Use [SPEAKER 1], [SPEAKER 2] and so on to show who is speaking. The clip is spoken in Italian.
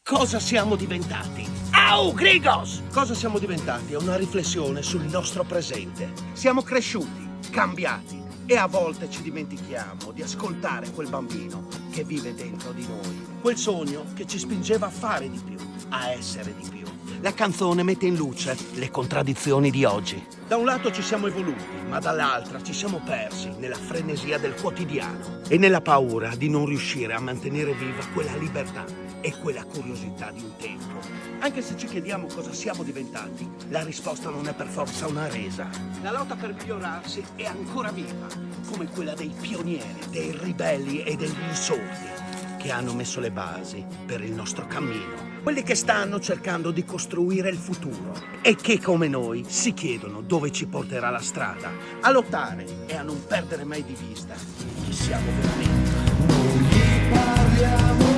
[SPEAKER 1] Cosa siamo diventati?
[SPEAKER 2] Au, Grigos!
[SPEAKER 1] Cosa siamo diventati è una riflessione sul nostro presente. Siamo cresciuti, cambiati e a volte ci dimentichiamo di ascoltare quel bambino che vive dentro di noi. Quel sogno che ci spingeva a fare di più, a essere di più. La canzone mette in luce le contraddizioni di oggi. Da un lato ci siamo evoluti, ma dall'altra ci siamo persi nella frenesia del quotidiano e nella paura di non riuscire a mantenere viva quella libertà e quella curiosità di un tempo. Anche se ci chiediamo cosa siamo diventati, la risposta non è per forza una resa. La lotta per migliorarsi è ancora viva, come quella dei pionieri, dei ribelli e degli insorti che hanno messo le basi per il nostro cammino. Quelli che stanno cercando di costruire il futuro e che, come noi, si chiedono dove ci porterà la strada, a lottare e a non perdere mai di vista chi siamo veramente.
[SPEAKER 3] Non gli parliamo